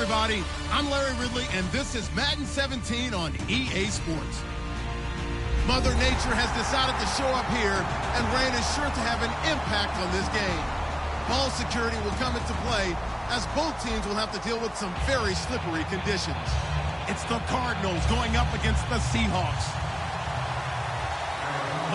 everybody. I'm Larry Ridley, and this is Madden 17 on EA Sports. Mother Nature has decided to show up here, and rain is sure to have an impact on this game. Ball security will come into play, as both teams will have to deal with some very slippery conditions. It's the Cardinals going up against the Seahawks.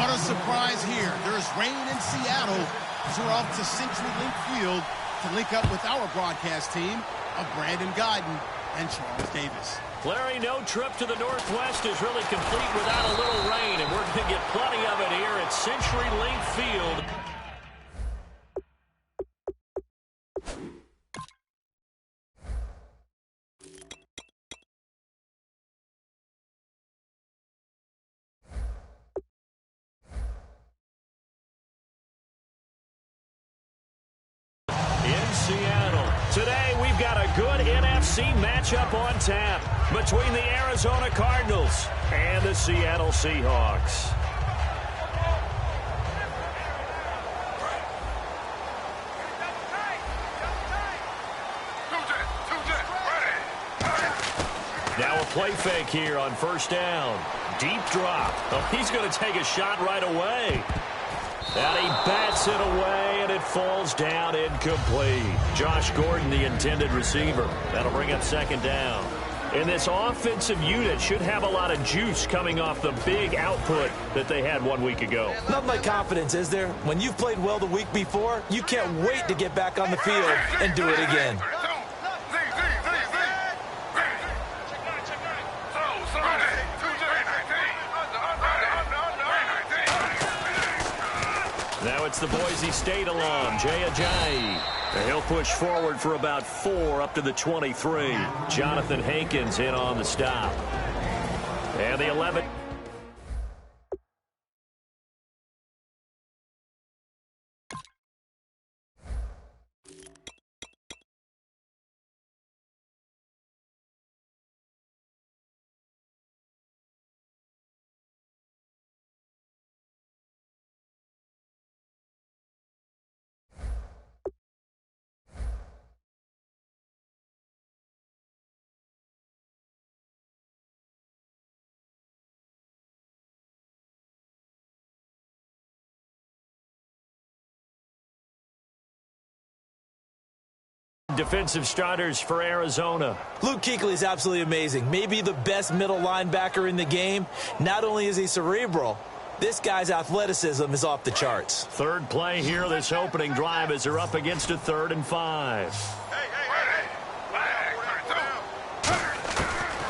What a surprise here. There's rain in Seattle, as we're off to CenturyLink Field to link up with our broadcast team of Brandon Guyton and Charles Davis. Larry, no trip to the Northwest is really complete without a little rain, and we're going to get plenty of it here at CenturyLink Field. In Seattle. Today, we've got a good NFC matchup on tap between the Arizona Cardinals and the Seattle Seahawks. Now a play fake here on first down. Deep drop. Oh, he's going to take a shot right away. And he bats it away, and it falls down incomplete. Josh Gordon, the intended receiver. That'll bring up second down. And this offensive unit should have a lot of juice coming off the big output that they had 1 week ago. Nothing like confidence, is there? When you've played well the week before, you can't wait to get back on the field and do it again. Now it's the Boise State alum, Jay Ajayi. And he'll push forward for about 4 up to the 23. Jonathan Hankins in on the stop. And the 11. Defensive starters for Arizona. Luke Kuechly is absolutely amazing. Maybe the best middle linebacker in the game. Not only is he cerebral, this guy's athleticism is off the charts. Third play here, this opening drive, as they're up against a 3rd and 5.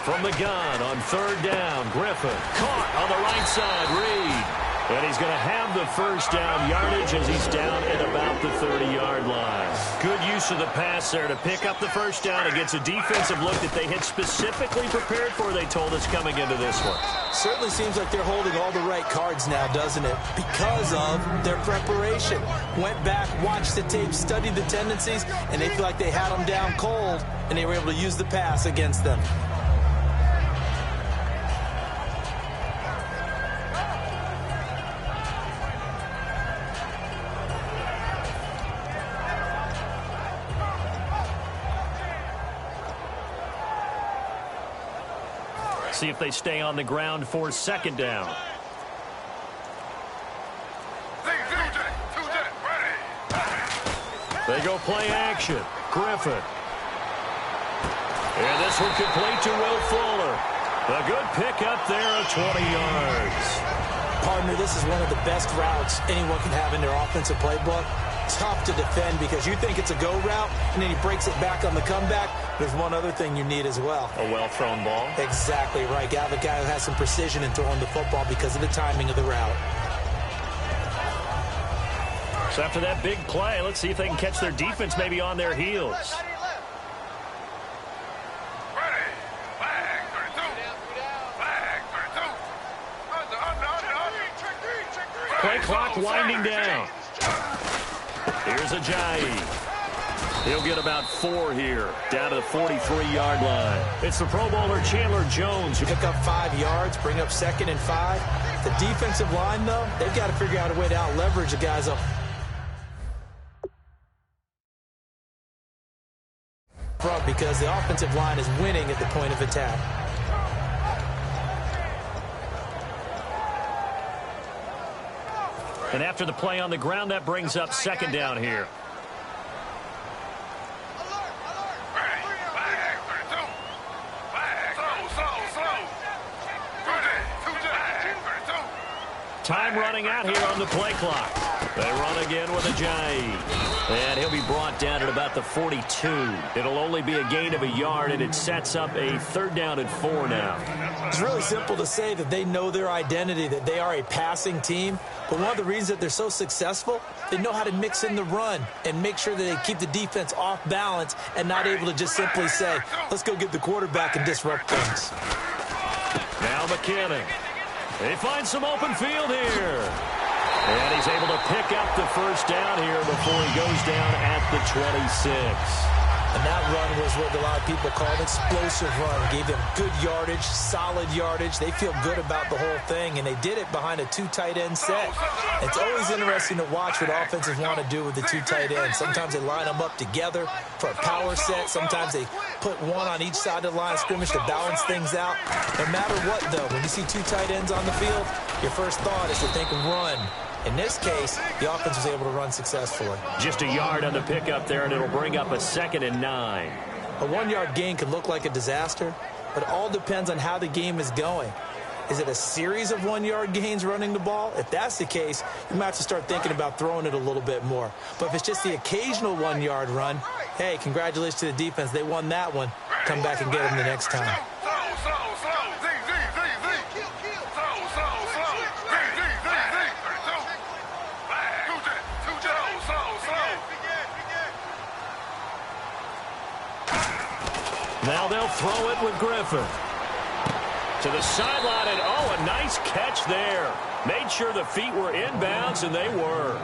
From the gun on 3rd down, Griffin caught on the right side, Reed. And he's going to have the first down yardage as he's down at about the 30-yard line. Good use of the pass there to pick up the first down against a defensive look that they had specifically prepared for, they told us, coming into this one. Certainly seems like they're holding all the right cards now, doesn't it? Because of their preparation. Went back, watched the tape, studied the tendencies, and they feel like they had them down cold, and they were able to use the pass against them. See if they stay on the ground for second down. They go play action. Griffin. And this one complete to Will Fuller. A good pickup there of 20 yards. Partner, this is one of the best routes anyone can have in their offensive playbook. Tough to defend because you think it's a go route, and then he breaks it back on the comeback. There's one other thing you need as well. A well-thrown ball. Exactly right. Got a guy who has some precision in throwing the football because of the timing of the route. So after that big play, let's see if they can catch their defense maybe on their heels. Play clock winding down. Here's Ajayi. He'll get about 4 here, down to the 43-yard line. It's the Pro Bowler Chandler Jones. Pick up 5 yards, bring up 2nd and 5. The defensive line, though, they've got to figure out a way to out-leverage the guys up. front because the offensive line is winning at the point of attack. And after the play on the ground, that brings up second down here. Time running out here on the play clock. They run again with Ajayi. And he'll be brought down at about the 42. It'll only be a gain of a yard, and it sets up a third down and 4 now. It's really simple to say that they know their identity, that they are a passing team. But one of the reasons that they're so successful, they know how to mix in the run and make sure that they keep the defense off balance and not able to just simply say, let's go get the quarterback and disrupt things. Now McKinnon. They find some open field here. And he's able to pick up the first down here before he goes down at the 26. And that run was what a lot of people call an explosive run. Gave them good yardage, solid yardage. They feel good about the whole thing, and they did it behind a 2 tight end set. It's always interesting to watch what offenses want to do with the 2 tight ends. Sometimes they line them up together for a power set. Sometimes they put one on each side of the line of scrimmage to balance things out. No matter what, though, when you see 2 tight ends on the field, your first thought is to think run. In this case, the offense was able to run successfully. Just a yard on the pickup there, and it'll bring up a 2nd and 9. A 1-yard gain could look like a disaster, but it all depends on how the game is going. Is it a series of 1-yard gains running the ball? If that's the case, you might have to start thinking about throwing it a little bit more. But if it's just the occasional 1-yard run, hey, congratulations to the defense. They won that one. Come back and get them the next time. Now they'll throw it with Griffin. To the sideline, and oh, a nice catch there. Made sure the feet were inbounds, and they were.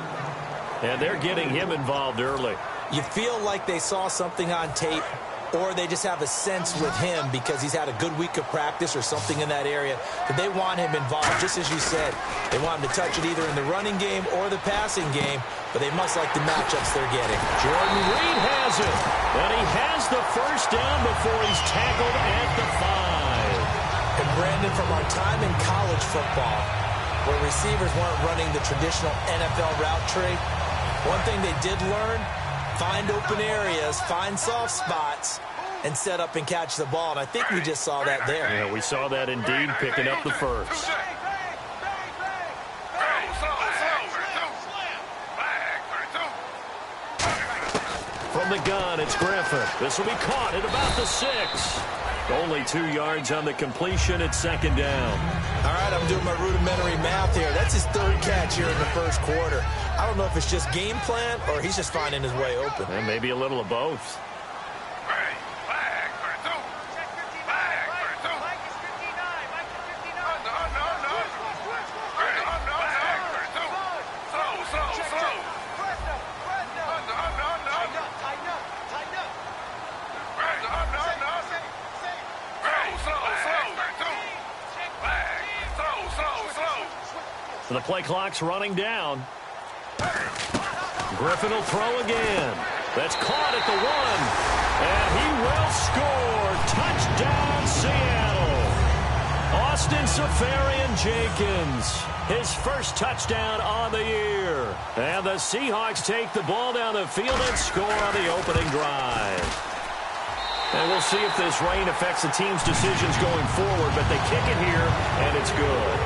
And they're getting him involved early. You feel like they saw something on tape, or they just have a sense with him because he's had a good week of practice or something in that area that they want him involved, just as you said. They want him to touch it either in the running game or the passing game, but they must like the matchups they're getting. Jordan Reed has it, and he has the first down before he's tackled at the 5. And Brandon, from our time in college football, where receivers weren't running the traditional NFL route tree, one thing they did learn, find open areas, find soft spots, and set up and catch the ball. And I think we just saw that there. Yeah, we saw that indeed, picking up the first. From the gun, it's Griffin. This will be caught at about the 6. Only 2 yards on the completion at 2nd down. All right, I'm doing my rudimentary math here. That's his 3rd catch here in the first quarter. I don't know if it's just game plan or he's just finding his way open. And maybe a little of both. The play clock's running down. Griffin will throw again. That's caught at the 1. And he will score. Touchdown, Seattle. Austin Seferian-Jenkins. His first touchdown on the year. And the Seahawks take the ball down the field and score on the opening drive. And we'll see if this rain affects the team's decisions going forward, but they kick it here, and it's good.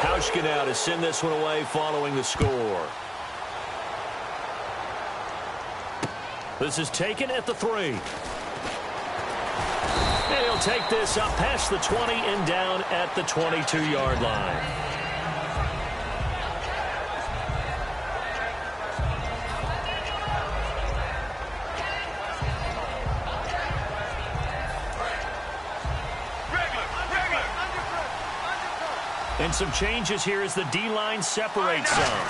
Hauschka now to send this one away following the score. This is taken at the 3. And he'll take this up past the 20 and down at the 22-yard line. And some changes here as the D-line separates some.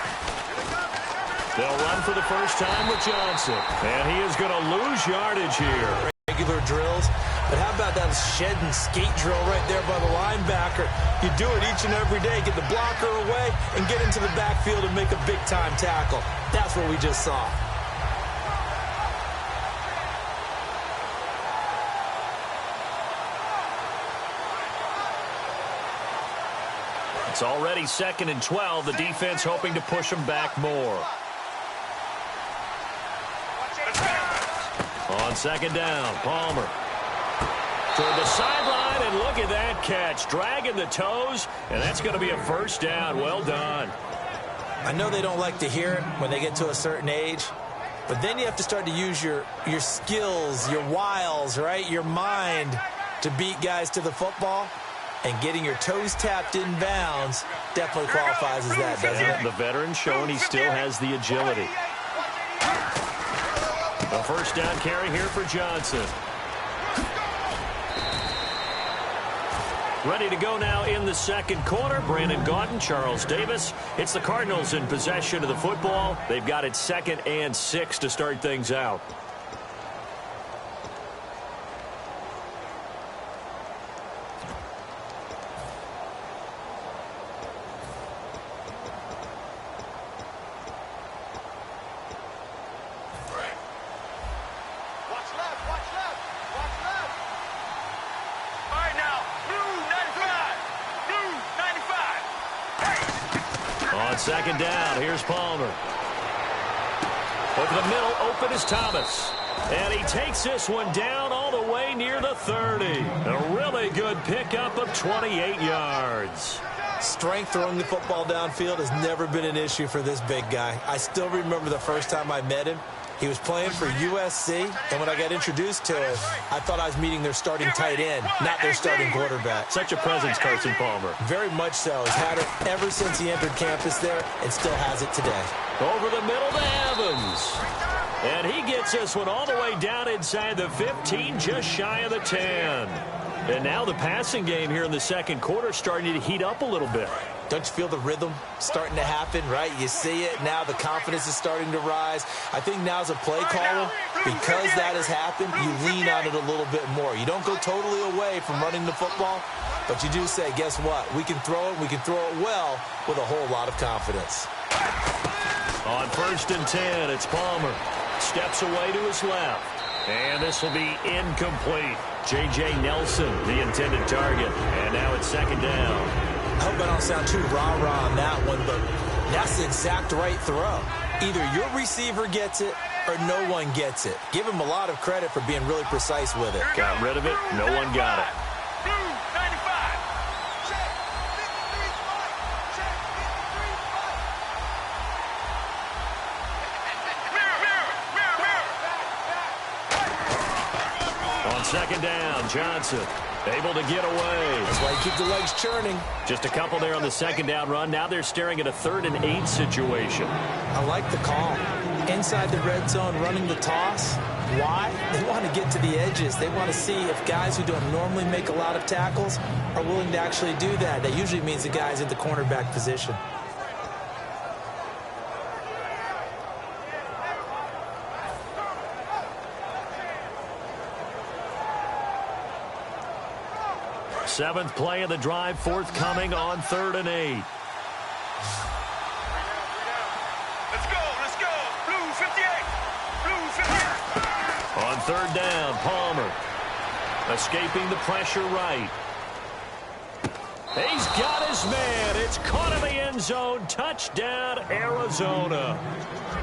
They'll run for the first time with Johnson. And he is going to lose yardage here. Regular drills. But how about that shed and skate drill right there by the linebacker? You do it each and every day. Get the blocker away and get into the backfield and make a big-time tackle. That's what we just saw. It's already 2nd and 12. The defense hoping to push them back more. On 2nd down, Palmer. Toward the sideline, and look at that catch. Dragging the toes, and that's going to be a 1st down. Well done. I know they don't like to hear it when they get to a certain age, but then you have to start to use your skills, your wiles, right? Your mind to beat guys to the football. And getting your toes tapped in bounds definitely qualifies as that, doesn't it? The veteran showing he still has the agility. A 1st down carry here for Johnson. Ready to go now in the 2nd quarter. Brandon Gaudin, Charles Davis. It's the Cardinals in possession of the football. They've got it 2nd and 6 to start things out. On 2nd down, here's Palmer. Over the middle, open is Thomas. And he takes this one down all the way near the 30. A really good pickup of 28 yards. Strength throwing the football downfield has never been an issue for this big guy. I still remember the first time I met him. He was playing for USC, and when I got introduced to him, I thought I was meeting their starting tight end, not their starting quarterback. Such a presence, Carson Palmer. Very much so. He's had it ever since he entered campus there and still has it today. Over the middle to Evans. And he gets this one all the way down inside the 15, just shy of the 10. And now the passing game here in the 2nd quarter starting to heat up a little bit. Don't you feel the rhythm starting to happen, right? You see it. Now the confidence is starting to rise. I think now as a play caller, because that has happened, you lean on it a little bit more. You don't go totally away from running the football, but you do say, guess what? We can throw it. We can throw it well with a whole lot of confidence. On 1st and 10, it's Palmer. Steps away to his left. And this will be incomplete. J.J. Nelson, the intended target. And now it's 2nd down. I hope I don't sound too rah-rah on that one, but that's the exact right throw. Either your receiver gets it or no one gets it. Give him a lot of credit for being really precise with it. Got rid of it. No one got it. On 2nd down, Johnson. Able to get away. That's why you keep the legs churning. Just a couple there on the 2nd down run. Now they're staring at a 3rd and 8 situation. I like the call. Inside the red zone, running the toss. Why? They want to get to the edges. They want to see if guys who don't normally make a lot of tackles are willing to actually do that. That usually means the guy's in the cornerback position. Seventh play of the drive forthcoming on 3rd and 8. Let's go. Blue 58. Blue 58. On 3rd down, Palmer. Escaping the pressure right. He's got his man. It's caught in the end zone. Touchdown, Arizona.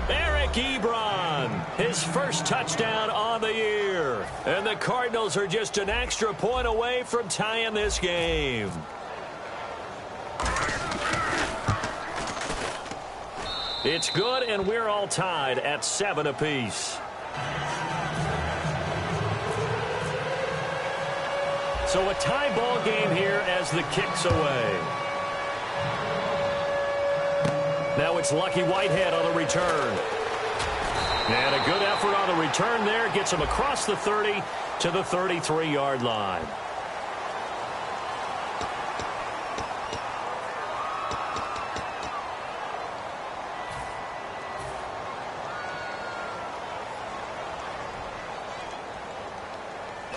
Eric Ebron, his first touchdown on the year. And the Cardinals are just an extra point away from tying this game. It's good, and we're all tied at 7 apiece. So a tie ball game here as the kick's away. Now it's Lucky Whitehead on the return. And a good effort on the return there. Gets him across the 30 to the 33-yard line.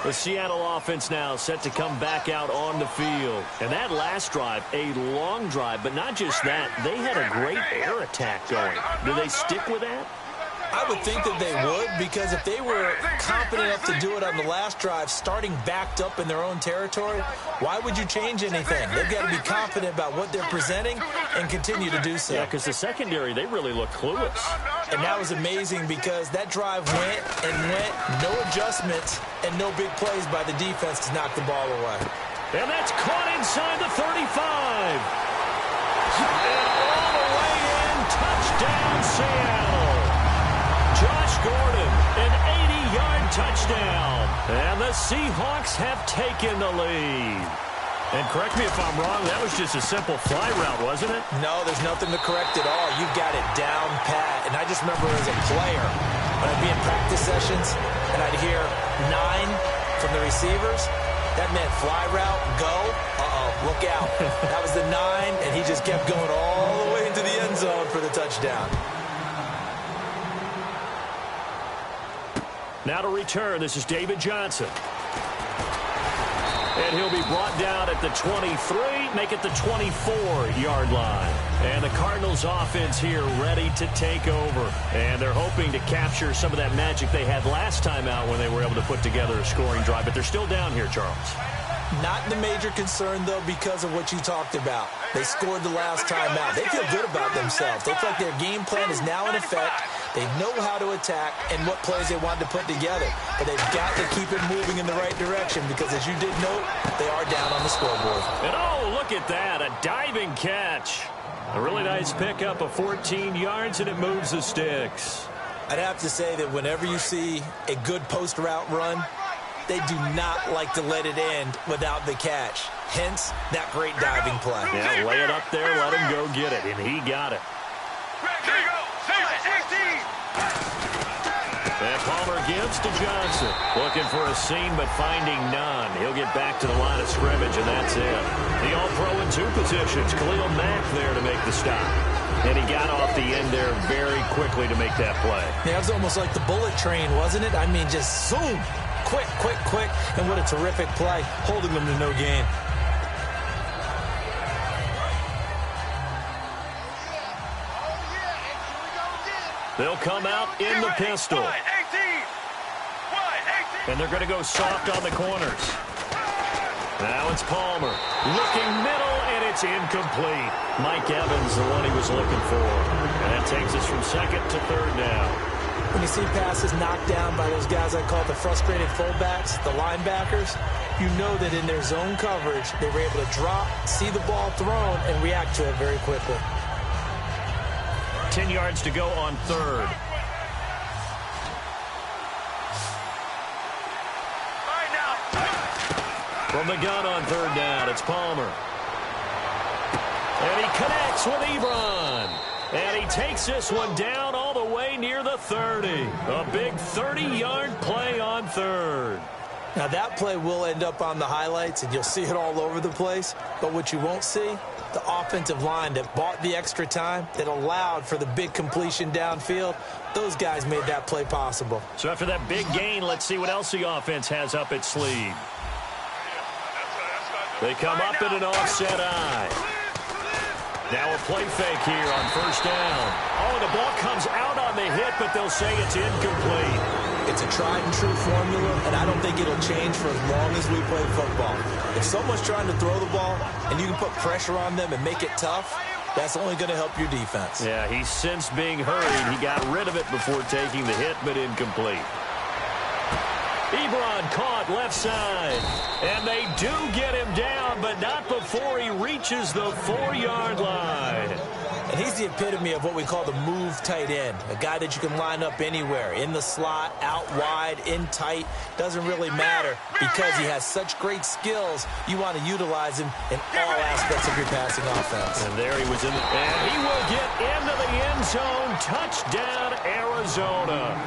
The Seattle offense now set to come back out on the field. And that last drive, a long drive, but not just that. They had a great air attack going. Do they stick with that? I would think that they would, because if they were confident enough to do it on the last drive, starting backed up in their own territory, why would you change anything? They've got to be confident about what they're presenting and continue to do so. Yeah, because the secondary, they really look clueless. And that was amazing because that drive went and went, no adjustments and no big plays by the defense to knock the ball away. And that's caught inside the 35. And all the way in, touchdown Seattle. Josh Gordon, an 80-yard touchdown. And the Seahawks have taken the lead. And correct me if I'm wrong, that was just a simple fly route, wasn't it? No, there's nothing to correct at all. You've got it down pat. And I just remember as a player, when I'd be in practice sessions and I'd hear 9 from the receivers, that meant fly route, go, look out. That was the 9, and he just kept going all the way into the end zone for the touchdown. Now to return, this is David Johnson. And he'll be brought down at the 23, make it the 24-yard line. And the Cardinals offense here ready to take over. And they're hoping to capture some of that magic they had last time out when they were able to put together a scoring drive. But they're still down here, Charles. Not the major concern, though, because of what you talked about. They scored the last time out. They feel good about themselves. They feel like their game plan is now in effect. They know how to attack and what plays they want to put together. But they've got to keep it moving in the right direction because, as you did note, they are down on the scoreboard. And, oh, look at that, a diving catch. A really nice pickup of 14 yards, and it moves the sticks. I'd have to say that whenever you see a good post route run, they do not like to let it end without the catch. Hence, that great diving play. Yeah, lay it up there, let him go get it, and he got it. Here you go. 18. And Palmer gives to Johnson. Looking for a seam, but finding none. He'll get back to the line of scrimmage, and that's it. The All-Pro in 2 positions. Khalil Mack there to make the stop. And he got off the end there very quickly to make that play. Yeah, it was almost like the bullet train, wasn't it? I mean, just zoom. Quick, quick, quick. And what a terrific play, holding them to no gain. They'll come out in the pistol. And they're going to go soft on the corners. Now it's Palmer. Looking middle, and it's incomplete. Mike Evans, the one he was looking for. And that takes us from second to third now. When you see passes knocked down by those guys I call the frustrated fullbacks, the linebackers, you know that in their zone coverage, they were able to drop, see the ball thrown, and react to it very quickly. 10 yards to go on third. From the gun on third down, it's Palmer. And he connects with Ebron. And he takes this one down all the way near the 30. A big 30-yard play on third. Now, that play will end up on the highlights, and you'll see it all over the place. But what you won't see, the offensive line that bought the extra time, that allowed for the big completion downfield, those guys made that play possible. So after that big gain, let's see what else the offense has up its sleeve. They come up in an offset eye. Now a play fake here on first down. Oh, the ball comes out on the hit, but they'll say it's incomplete. It's a tried-and-true formula, and I don't think it'll change for as long as we play football. If someone's trying to throw the ball and you can put pressure on them and make it tough, that's only going to help your defense. Yeah, he's since being hurried. He got rid of it before taking the hit, but incomplete. Ebron caught left side. And they do get him down, but not before he reaches the 4-yard line. And he's the epitome of what we call the move tight end. A guy that you can line up anywhere. In the slot, out wide, in tight. Doesn't really matter because he has such great skills. You want to utilize him in all aspects of your passing offense. And there he was in the... And he will get into the end zone. Touchdown, Arizona.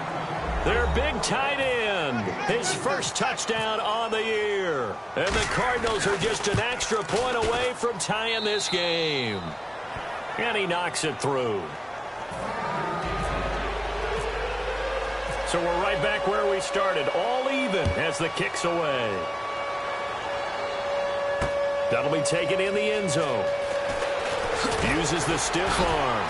Their big tight end, his first touchdown on the year. And the Cardinals are just an extra point away from tying this game. And he knocks it through. So we're right back where we started, all even as the kick's away. That'll be taken in the end zone. Uses the stiff arm.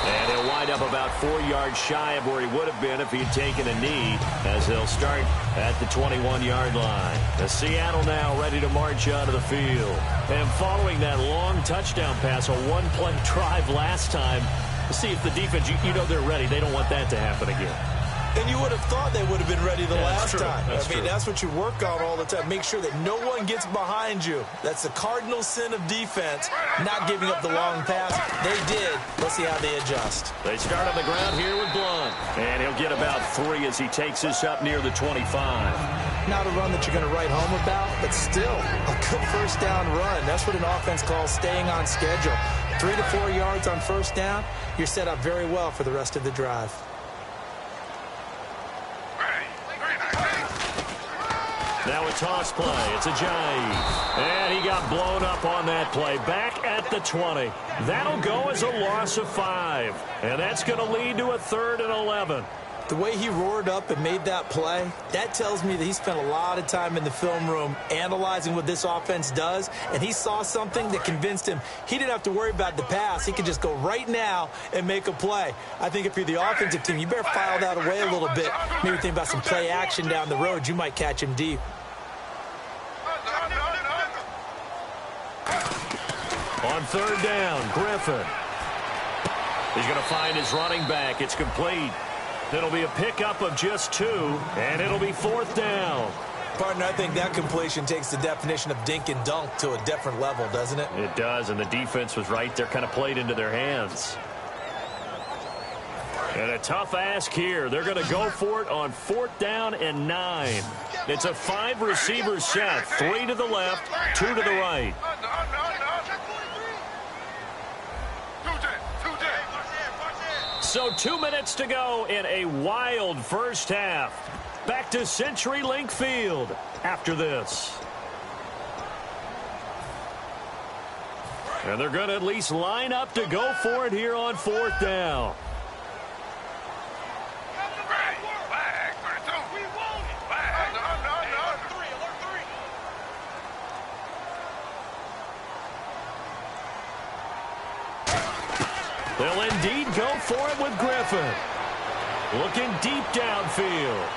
And he'll wind up about 4 yards shy of where he would have been if he'd taken a knee, as they'll start at the 21-yard line. The Seattle now ready to march out of the field. And following that long touchdown pass, a one-play drive last time, to see if the defense, you know they're ready. They don't want that to happen again. And you would have thought they would have been ready the last time. I mean, that's what you work on all the time. Make sure that no one gets behind you. That's the cardinal sin of defense, not giving up the long pass. They did. Let's see how they adjust. They start on the ground here with Blunt. And he'll get about 3 as he takes this up near the 25. Not a run that you're going to write home about, but still a good first down run. That's what an offense calls staying on schedule. 3 to 4 yards on first down, you're set up very well for the rest of the drive. Now a toss play. It's a Ajayi. And he got blown up on that play. Back at the 20. That'll go as a loss of 5. And that's going to lead to a 3rd and 11. The way he roared up and made that play, that tells me that he spent a lot of time in the film room analyzing what this offense does, and he saw something that convinced him he didn't have to worry about the pass. He could just go right now and make a play. I think if you're the offensive team, you better file that away a little bit. Maybe think about some play action down the road. You might catch him deep. On 3rd down, Griffin. He's going to find his running back. It's complete. It'll be a pickup of just 2, and it'll be 4th down. Partner, I think that completion takes the definition of dink and dunk to a different level, doesn't it? It does, and the defense was right there, kind of played into their hands. And a tough ask here. They're going to go for it on 4th down and 9. It's a 5-receiver set, 3 to the left, 2 to the right. So 2 minutes to go in a wild first half. Back to CenturyLink Field after this. And they're going to at least line up to go for it here on 4th down. They'll indeed go for it with Griffin. Looking deep downfield.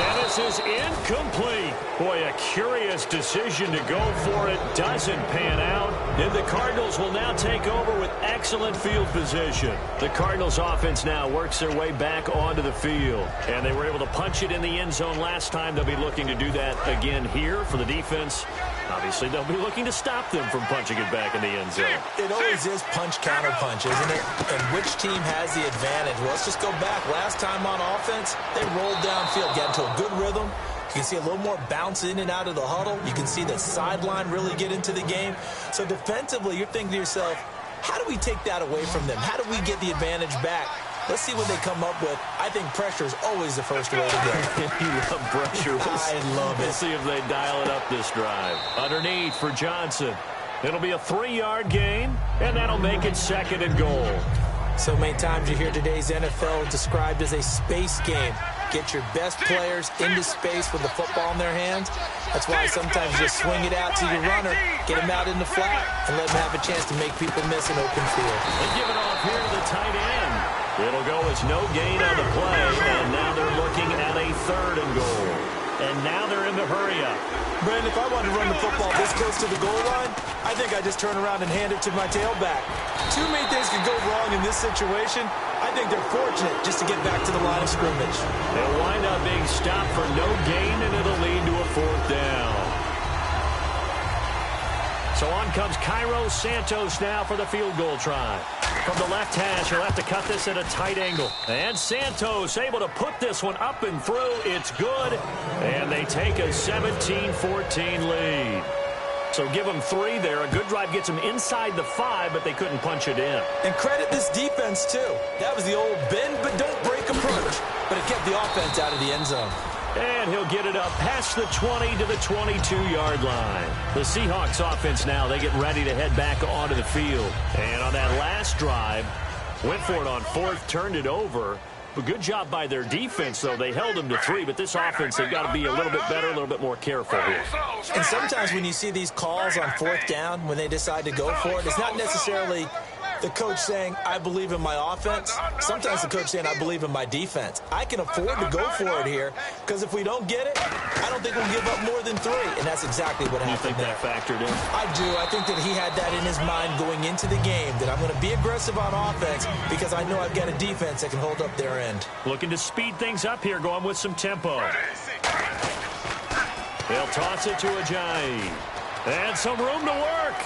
And this is incomplete. Boy, a curious decision to go for it. Doesn't pan out. And the Cardinals will now take over with excellent field position. The Cardinals offense now works their way back onto the field. And they were able to punch it in the end zone last time. They'll be looking to do that again here for the defense. Obviously, they'll be looking to stop them from punching it back in the end zone. It always is punch-counter-punch, isn't it? And which team has the advantage? Well, let's just go back. Last time on offense, they rolled downfield, got into a good rhythm. You can see a little more bounce in and out of the huddle. You can see the sideline really get into the game. So defensively, you're thinking to yourself, how do we take that away from them? How do we get the advantage back? Let's see what they come up with. I think pressure is always the first way to go. You love pressure. I love it. We'll see if they dial it up this drive. Underneath for Johnson. It'll be a 3-yard gain, and that'll make it 2nd and goal. So many times you hear today's NFL described as a space game. Get your best players into space with the football in their hands. That's why sometimes you just swing it out to your runner, get him out in the flat, and let him have a chance to make people miss an open field. They give it off here to the tight end. It'll go as no gain on the play, and now they're looking at a 3rd and goal. And now they're in the hurry-up. Brandon, if I wanted to run the football this close to the goal line, I think I'd just turn around and hand it to my tailback. Too many things could go wrong in this situation. I think they're fortunate just to get back to the line of scrimmage. They'll wind up being stopped for no gain, and it'll lead to a 4th down. So on comes Cairo Santos now for the field goal try. From the left hash, he'll have to cut this at a tight angle. And Santos able to put this one up and through. It's good. And they take a 17-14 lead. So give them 3 there. A good drive gets them inside the 5, but they couldn't punch it in. And credit this defense, too. That was the old bend but don't break approach. But it kept the offense out of the end zone. And he'll get it up past the 20 to the 22-yard line. The Seahawks offense now, they get ready to head back onto the field. And on that last drive, went for it on 4th, turned it over. A good job by their defense, though. They held them to 3, but this offense, they've got to be a little bit better, a little bit more careful here. And sometimes when you see these calls on 4th down, when they decide to go for it, it's not necessarily the coach saying, I believe in my offense. Sometimes the coach saying, I believe in my defense. I can afford to go for it here, because if we don't get it, I don't think we'll give up more than 3. And that's exactly what happened there. You think that factored in? I do. I think that he had that in his mind going into the game, that I'm going to be aggressive on offense because I know I've got a defense that can hold up their end. Looking to speed things up here, going with some tempo. They'll toss it to Ajayi. And some room to work.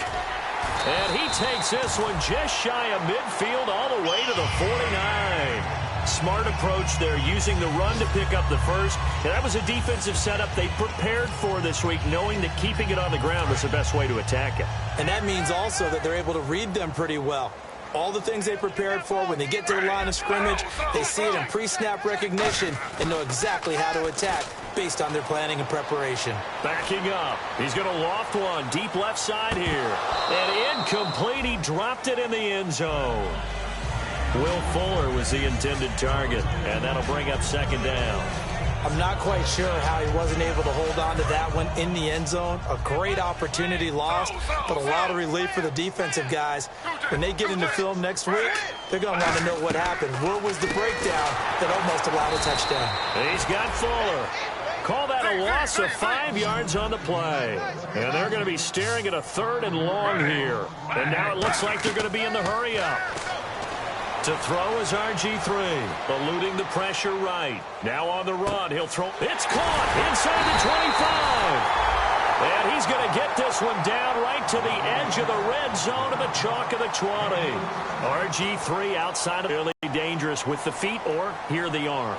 And he takes this one just shy of midfield all the way to the 49. Smart approach there, using the run to pick up the first. And that was a defensive setup they prepared for this week, knowing that keeping it on the ground was the best way to attack it. And that means also that they're able to read them pretty well. All the things they prepared for, when they get to the line of scrimmage, they see it in pre-snap recognition and know exactly how to attack based on their planning and preparation. Backing up. He's going to loft one deep left side here. And incomplete. He dropped it in the end zone. Will Fuller was the intended target, and that'll bring up 2nd down. I'm not quite sure how he wasn't able to hold on to that one in the end zone. A great opportunity lost, but a lot of relief for the defensive guys. When they get into film next week, they're going to want to know what happened. Where was the breakdown that almost allowed a touchdown? He's got Fuller. Call that a loss of 5 yards on the play. And they're going to be staring at a 3rd and long here. And now it looks like they're going to be in the hurry-up. To throw is RG3, eluding the pressure right. Now on the run, he'll throw. It's caught inside the 25. And he's going to get this one down right to the edge of the red zone of the chalk of the 20. RG3 outside of really dangerous with the feet or here the arm.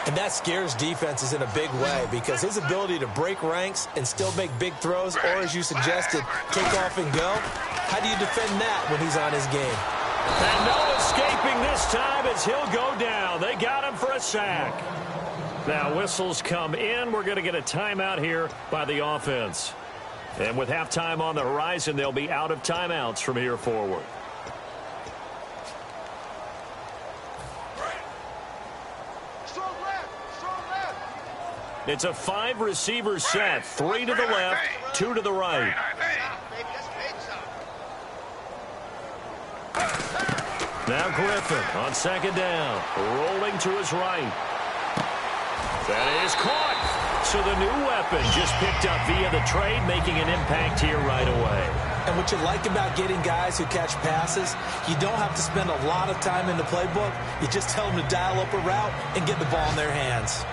And that scares defenses in a big way because his ability to break ranks and still make big throws, or as you suggested, take off and go, how do you defend that when he's on his game? And no escaping this time as he'll go down. They got him for a sack. Now whistles come in. We're going to get a timeout here by the offense. And with halftime on the horizon, they'll be out of timeouts from here forward. It's a 5-receiver set. 3 to the left, 2 to the right. Now Griffin on 2nd down. Rolling to his right. That is caught. So the new weapon just picked up via the trade, making an impact here right away. And what you like about getting guys who catch passes, you don't have to spend a lot of time in the playbook. You just tell them to dial up a route and get the ball in their hands.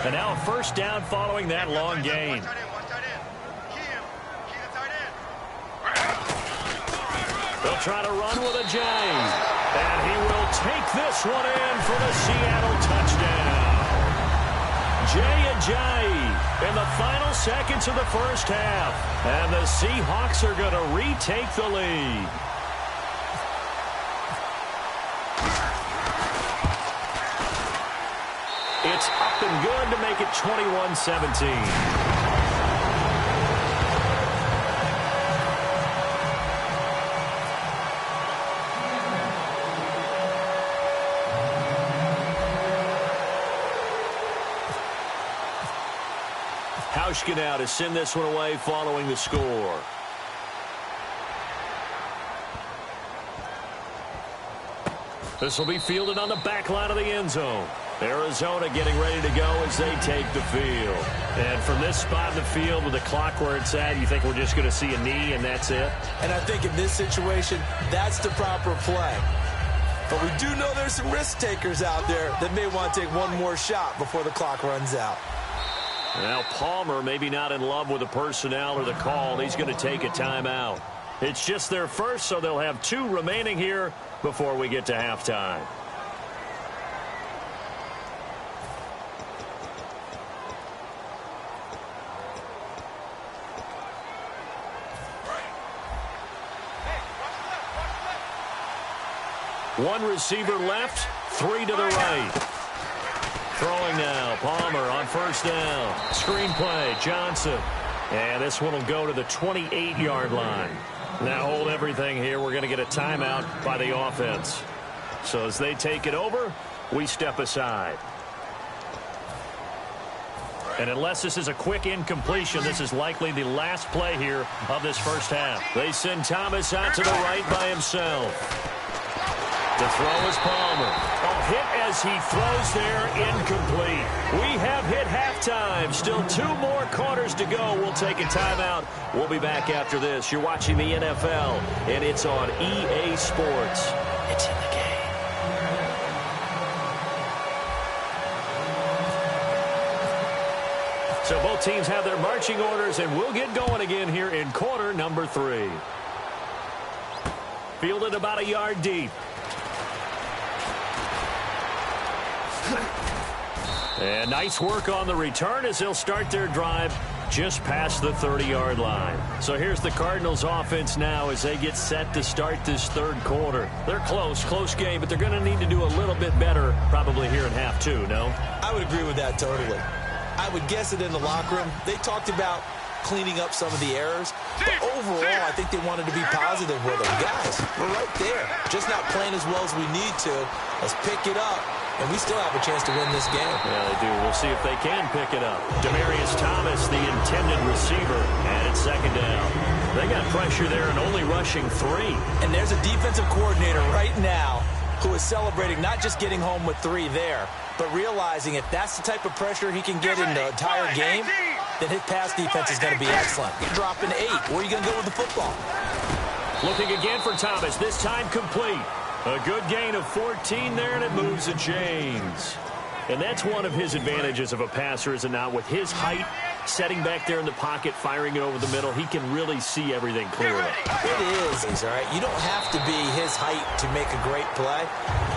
And now a 1st down following that long gain. They'll try to run with Ajayi. And he will take this one in for the Seattle touchdown. Jay Ajayi in the final seconds of the 1st half. And the Seahawks are going to retake the lead. It's up and good to make it 21-17. Hauschka now to send this one away following the score. This will be fielded on the back line of the end zone. Arizona getting ready to go as they take the field. And from this spot in the field with the clock where it's at, you think we're just going to see a knee and that's it? And I think in this situation, that's the proper play. But we do know there's some risk takers out there that may want to take one more shot before the clock runs out. Now Palmer maybe not in love with the personnel or the call, and he's going to take a timeout. It's just their first, so they'll have 2 remaining here before we get to halftime. One receiver left, 3 to the right. Throwing now, Palmer on first down. Screen play, Johnson. And this one will go to the 28-yard line. Now hold everything here. We're going to get a timeout by the offense. So as they take it over, we step aside. And unless this is a quick incompletion, this is likely the last play here of this first half. They send Thomas out to the right by himself. The throw is Palmer. A hit as he throws there, incomplete. We have hit halftime. Still 2 more quarters to go. We'll take a timeout. We'll be back after this. You're watching the NFL, and it's on EA Sports. It's in the game. So both teams have their marching orders, and we'll get going again here in quarter number 3. Fielded about a yard deep. And nice work on the return as they'll start their drive just past the 30-yard line. So here's the Cardinals offense now as they get set to start this third quarter. They're close game, but they're going to need to do a little bit better probably here in half 2, no? I would agree with that totally. I would guess it in the locker room. They talked about cleaning up some of the errors, but overall, I think they wanted to be positive with them. Guys, we're right there. Just not playing as well as we need to. Let's pick it up, and we still have a chance to win this game. Yeah, they do. We'll see if they can pick it up. Demaryius Thomas, the intended receiver, and it's second down. They got pressure there and only rushing 3. And there's a defensive coordinator right now who is celebrating not just getting home with 3 there, but realizing if that's the type of pressure he can get in the entire game, then his pass defense is going to be excellent. You're dropping 8. Where are you going to go with the football? Looking again for Thomas, this time complete. A good gain of 14 there, and it moves the chains. And that's one of his advantages of a passer, is it not? With his height, setting back there in the pocket, firing it over the middle, he can really see everything clearly. It is, all right? You don't have to be his height to make a great play.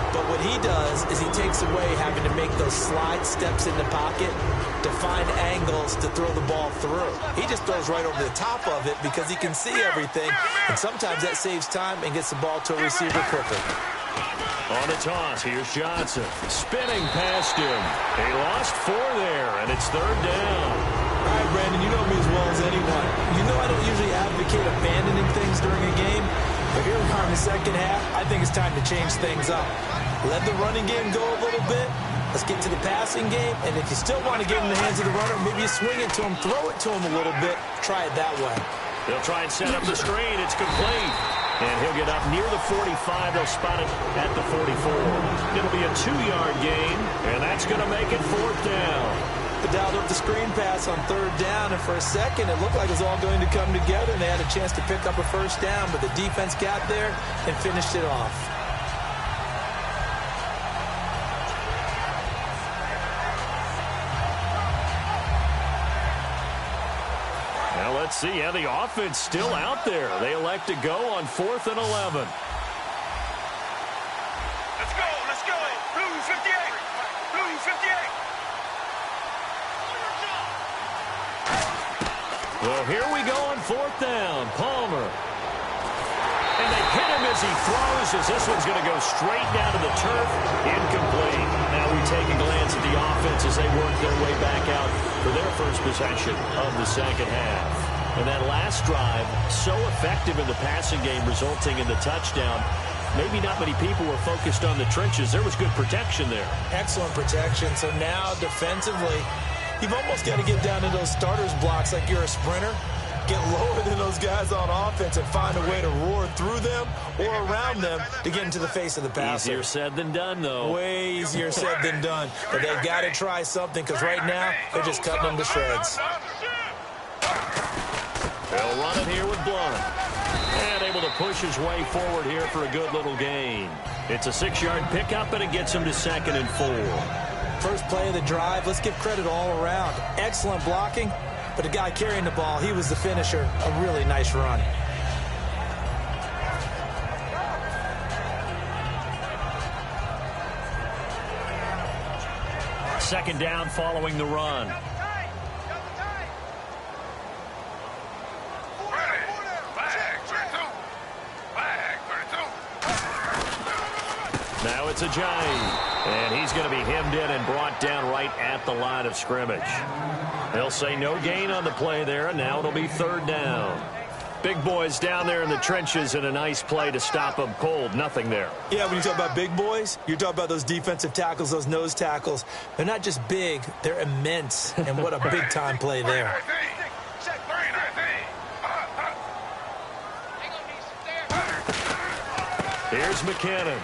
But what he does is he takes away having to make those slide steps in the pocket to find angles to throw the ball through. He just throws right over the top of it because he can see everything. And sometimes that saves time and gets the ball to a receiver quicker. On the toss, here's Johnson. Spinning past him. They lost 4 there, and it's third down. All right, Brandon, you know me as well as anyone. You know I don't usually advocate abandoning things during a game, but here we are in the second half. I think it's time to change things up. Let the running game go a little bit. Let's get to the passing game, and if you still want to get in the hands of the runner, maybe you swing it to him, throw it to him a little bit, try it that way. They'll try and set up the screen. It's complete. And he'll get up near the 45. They'll spot it at the 44. It'll be a 2-yard gain, and that's going to make it 4th down. But dialed up the screen pass on 3rd down, and for a second, it looked like it was all going to come together, and they had a chance to pick up a first down, but the defense got there and finished it off. Now let's see. Yeah, the offense still out there. They elect to go on 4th and 11. Let's go. Blue 58. Blue 58. Well, here we go on 4th down. Palmer. And they hit him as he throws, as this one's going to go straight down to the turf. Incomplete. Now we take a glance at the offense as they work their way back out for their first possession of the second half. And that last drive, so effective in the passing game, resulting in the touchdown. Maybe not many people were focused on the trenches. There was good protection there. Excellent protection. So now defensively, you've almost got to get down to those starters blocks like you're a sprinter. Get lower than those guys on offense and find a way to roar through them or around them to get into the face of the passer. Easier said than done, though. Way easier said than done. But they've got to try something because right now they're just cutting them to shreds. They'll run it here with Blunt. And able to push his way forward here for a good little gain. It's a 6-yard pickup, and it gets him to 2nd and 4. First play of the drive, let's give credit all around. Excellent blocking, but the guy carrying the ball, he was the finisher. A really nice run. Second down following the run. Now it's Ajayi, and he's going to be hemmed in and brought down right at the line of scrimmage. They'll say no gain on the play there, and now it'll be third down. Big boys down there in the trenches, and a nice play to stop them cold. Nothing there. Yeah, when you talk about big boys, you're talking about those defensive tackles, those nose tackles. They're not just big, they're immense, and what a big-time play there. Here's McKinnon.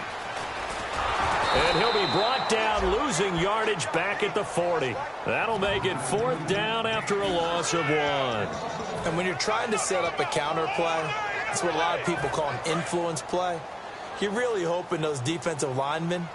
And he'll be brought down, losing yardage back at the 40. That'll make it fourth down after a loss of 1. And when you're trying to set up a counter play, that's what a lot of people call an influence play. You're really hoping those defensive linemen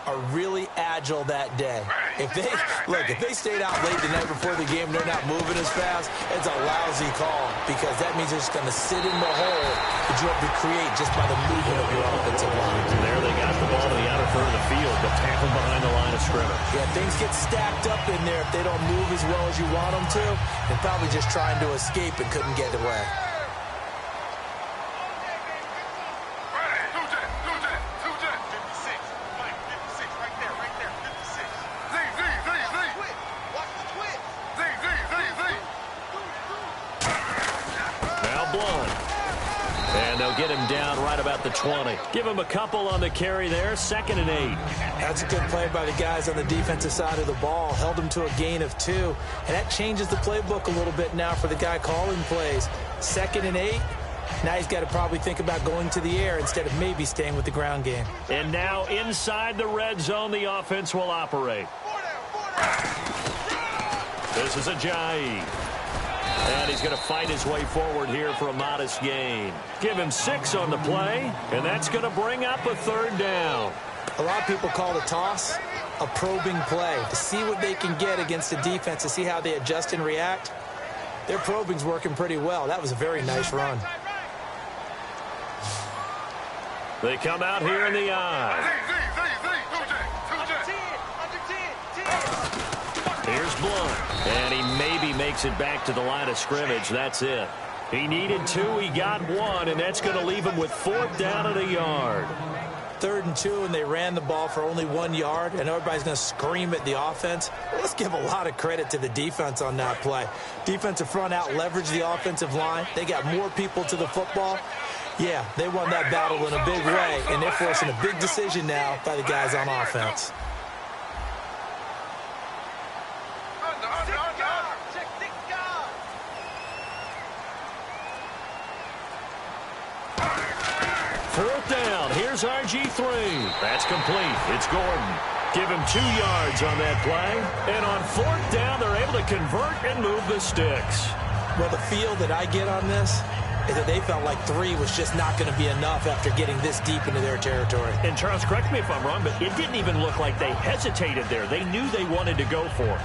are really agile that day. If they stayed out late the night before the game, they're not moving as fast, it's a lousy call because that means they're just going to sit in the hole that you have to create just by the movement of your offensive line. And there they got the ball to the outer third of the field, but tackled behind the line of scrimmage. Yeah, things get stacked up in there if they don't move as well as you want them to. They're probably just trying to escape and couldn't get away. And they'll get him down right about the 20. Give him a couple on the carry there, 2nd and 8. That's a good play by the guys on the defensive side of the ball. Held him to a gain of 2. And that changes the playbook a little bit now for the guy calling plays. 2nd and 8. Now he's got to probably think about going to the air instead of maybe staying with the ground game. And now inside the red zone, the offense will operate. This is Ajayi. And he's going to fight his way forward here for a modest gain. Give him 6 on the play, and that's going to bring up a third down. A lot of people call the toss a probing play to see what they can get against the defense, to see how they adjust and react. Their probing's working pretty well. That was a very nice run. They come out here in the eye. Here's Blunt, and he maybe makes it back to the line of scrimmage. That's it. He needed 2, he got 1, and that's going to leave him with 4th down and a yard. 3rd and 2, and they ran the ball for only 1 yard, and everybody's going to scream at the offense. Well, let's give a lot of credit to the defense on that play. Defensive front out leveraged the offensive line. They got more people to the football. Yeah, they won that battle in a big way, and they're forcing a big decision now by the guys on offense. Fourth down. Here's RG3. That's complete. It's Gordon. Give him 2 yards on that play. And on 4th down, they're able to convert and move the sticks. Well, the feel that I get on this is that they felt like 3 was just not going to be enough after getting this deep into their territory. And Charles, correct me if I'm wrong, but it didn't even look like they hesitated there. They knew they wanted to go for it.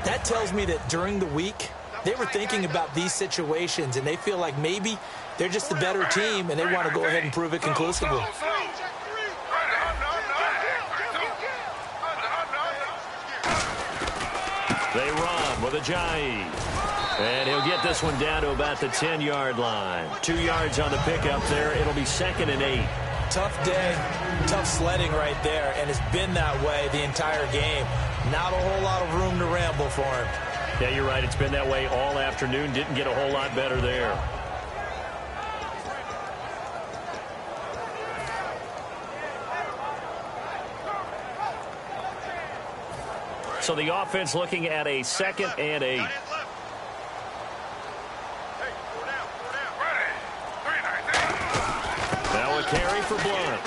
That tells me that during the week, they were thinking about these situations, and they feel like maybe they're just the better team, and they want to go ahead and prove it conclusively. They run with Ajayi. And he'll get this one down to about the 10-yard line. 2 yards on the pickup there. It'll be 2nd and 8. Tough day, tough sledding right there, and it's been that way the entire game. Not a whole lot of room to ramble for him. Yeah, you're right. It's been that way all afternoon. Didn't get a whole lot better there. So the offense looking at a 2nd and 8. Now a carry for Blunt.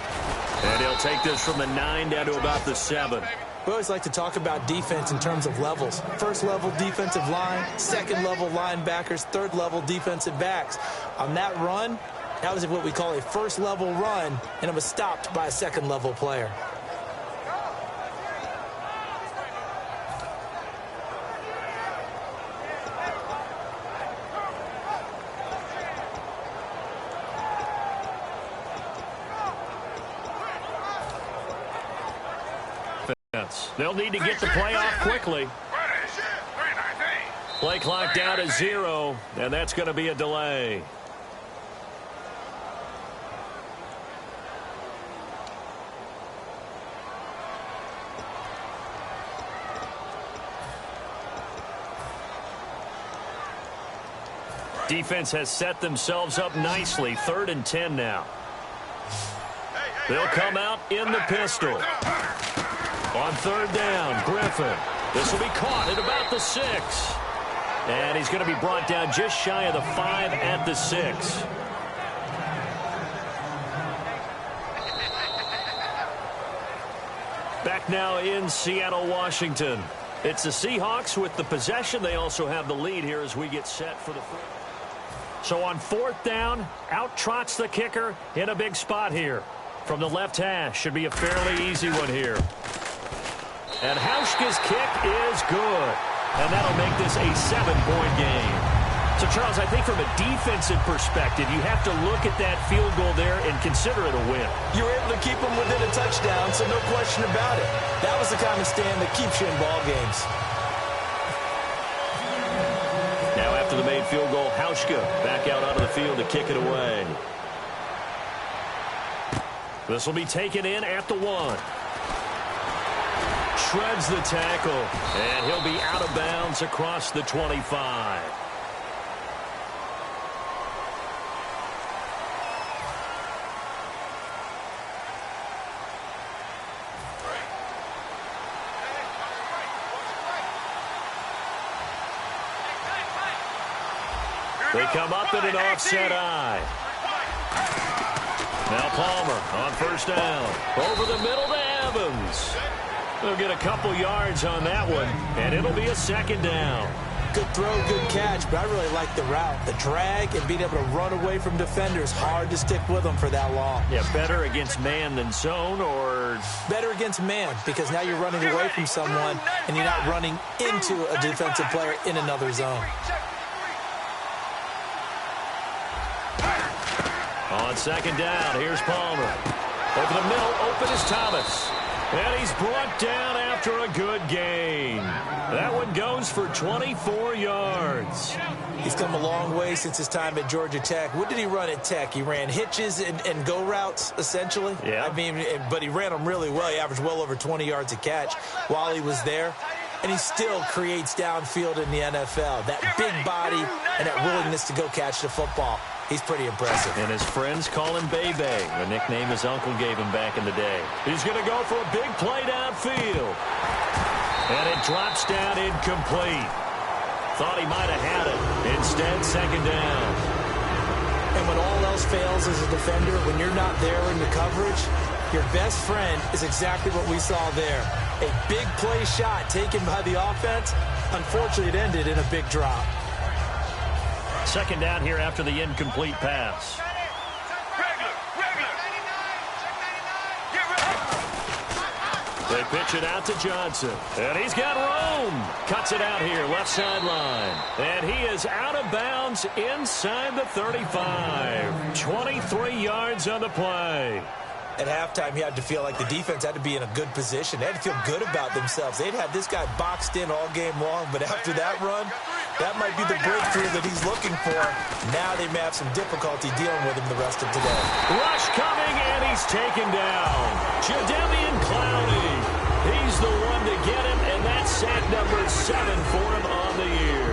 And he'll take this from the 9 down to about the 7. We always like to talk about defense in terms of levels. First level defensive line, second level linebackers, third level defensive backs. On that run, that was what we call a first level run, and it was stopped by a second level player. They'll need to get the play off quickly. Play clock down to 0, and that's going to be a delay. Defense has set themselves up nicely. 3rd and 10 now. They'll come out in the pistol. On 3rd down, Griffin. This will be caught at about the 6. And he's going to be brought down just shy of the 5 at the 6. Back now in Seattle, Washington. It's the Seahawks with the possession. They also have the lead here as we get set for the fourth. So on 4th down, out trots the kicker in a big spot here. From the left hash, should be a fairly easy one here. And Hauschka's kick is good. And that'll make this a 7-point game. So, Charles, I think from a defensive perspective, you have to look at that field goal there and consider it a win. You were able to keep them within a touchdown, so no question about it. That was the kind of stand that keeps you in ball games. Now after the made field goal, Hauschka back out onto the field to kick it away. This will be taken in at the 1. Shreds the tackle, and he'll be out of bounds across the 25. They come up in an offset eye. Now Palmer on 1st down. Over the middle to Evans. They'll get a couple yards on that one, and it'll be a 2nd down. Good throw, good catch, but I really like the route. The drag and being able to run away from defenders. Hard to stick with them for that long. Yeah, better against man than zone, or? Better against man, because now you're running away from someone, and you're not running into a defensive player in another zone. On 2nd down, here's Palmer. Over the middle, open is Thomas. And he's brought down after a good gain. That one goes for 24 yards. He's come a long way since his time at Georgia Tech. What did he run at Tech? He ran hitches and go routes, essentially. Yeah. I mean, but he ran them really well. He averaged well over 20 yards a catch while he was there. And he still creates downfield in the NFL. That big body and that willingness to go catch the football. He's pretty impressive. And his friends call him Bebe, the nickname his uncle gave him back in the day. He's going to go for a big play downfield. And it drops down incomplete. Thought he might have had it. Instead, 2nd down. And when all else fails as a defender, when you're not there in the coverage, your best friend is exactly what we saw there. A big play shot taken by the offense. Unfortunately, it ended in a big drop. 2nd down here after the incomplete pass. They pitch it out to Johnson. And he's got room. Cuts it out here, left sideline. And he is out of bounds inside the 35. 23 yards on the play. At halftime, you had to feel like the defense had to be in a good position. They had to feel good about themselves. They'd had this guy boxed in all game long, but after that run, that might be the breakthrough that he's looking for. Now they may have some difficulty dealing with him the rest of today. Rush coming, and he's taken down. Jadeveon Clowney. He's the one to get him, and that's sack number 7 for him on the year.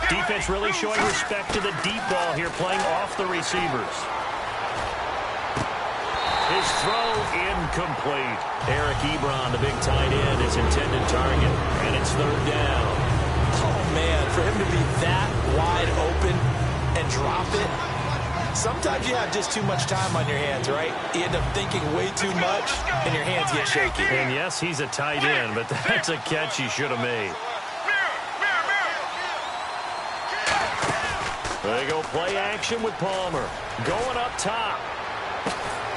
Defense really showing respect to the deep ball here, playing off the receivers. His throw incomplete. Eric Ebron, the big tight end, is intended target, and it's 3rd down. Oh, man, for him to be that wide open and drop it. Sometimes you have just too much time on your hands, right? You end up thinking way too much, and your hands get shaky. And yes, he's a tight end, but that's a catch he should have made. They go play action with Palmer. Going up top.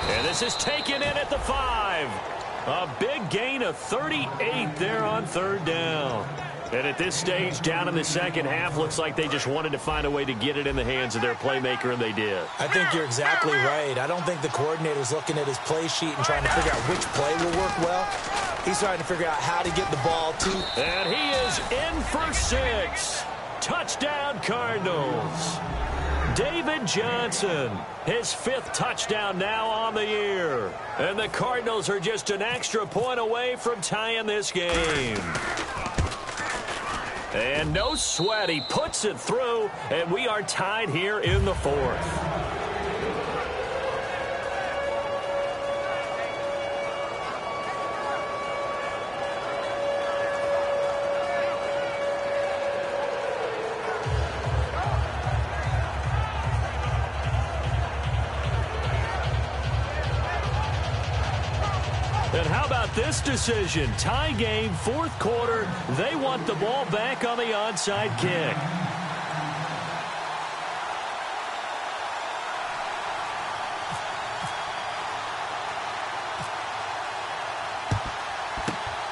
And this is taken in at the 5. A big gain of 38 there on 3rd down. And at this stage, down in the second half, looks like they just wanted to find a way to get it in the hands of their playmaker, and they did. I think you're exactly right. I don't think the coordinator's looking at his play sheet and trying to figure out which play will work well. He's trying to figure out how to get the ball to. And he is in for 6. Touchdown, Cardinals. David Johnson, his 5th touchdown now on the year. And the Cardinals are just an extra point away from tying this game. And no sweat, he puts it through, and we are tied here in the 4th. And how about this decision? Tie game, 4th quarter. They want the ball back on the onside kick.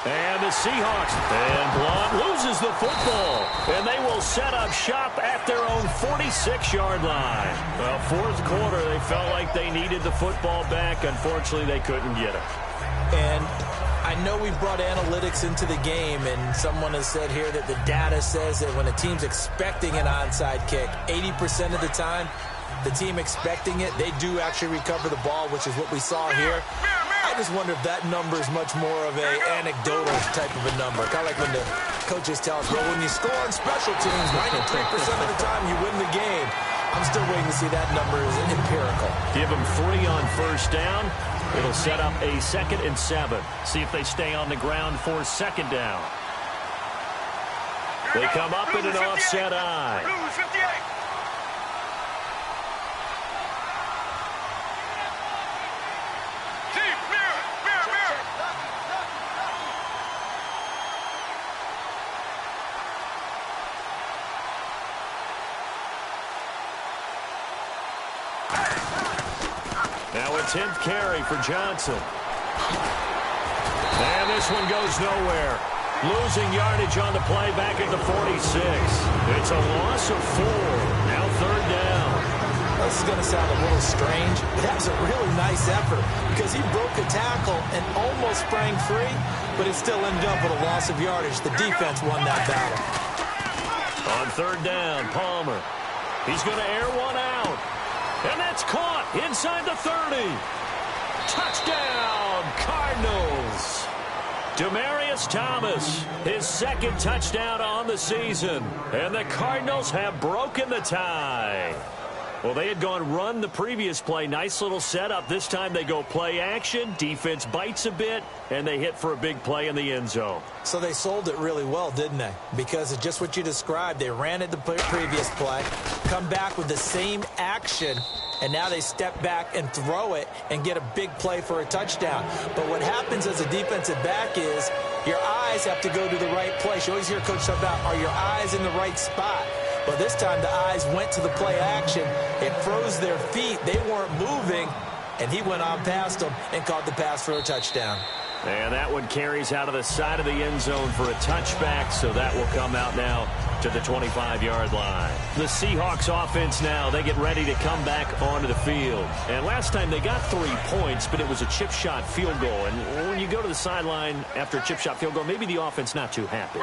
And the Seahawks, and Blount loses the football. And they will set up shop at their own 46-yard line. Well, 4th quarter, they felt like they needed the football back. Unfortunately, they couldn't get it. And I know we brought analytics into the game, and someone has said here that the data says that when a team's expecting an onside kick, 80% of the time, the team expecting it, they do actually recover the ball, which is what we saw here. I just wonder if that number is much more of an anecdotal type of a number. Kind of like when the coaches tell us, well, when you score on special teams, 93% of the time you win the game. I'm still waiting to see that number is empirical. Give them 3 on 1st down. It'll set up a 2nd and 7. See if they stay on the ground for 2nd down. They come up in an offset eye. Now a 10th carry for Johnson. And this one goes nowhere. Losing yardage on the play back at the 46. It's a loss of 4. Now 3rd down. This is going to sound a little strange, but that was a really nice effort because he broke a tackle and almost sprang free, but it still ended up with a loss of yardage. The defense won that battle. On 3rd down, Palmer. He's going to air one out. And that's caught inside the 30. Touchdown, Cardinals. Demaryius Thomas, his 2nd touchdown on the season. And the Cardinals have broken the tie. Well, they had gone run the previous play. Nice little setup. This time they go play action. Defense bites a bit, and they hit for a big play in the end zone. So they sold it really well, didn't they? Because it's just what you described. They ran it the previous play, come back with the same action, and now they step back and throw it and get a big play for a touchdown. But what happens as a defensive back is your eyes have to go to the right place. You always hear Coach talk about, are your eyes in the right spot? But this time the eyes went to the play action. It froze their feet. They weren't moving, and he went on past them and caught the pass for a touchdown. And that one carries out of the side of the end zone for a touchback, so that will come out now to the 25-yard line. The Seahawks offense now, they get ready to come back onto the field. And last time they got 3 points, but it was a chip shot field goal. And when you go to the sideline after a chip shot field goal, maybe the offense not too happy.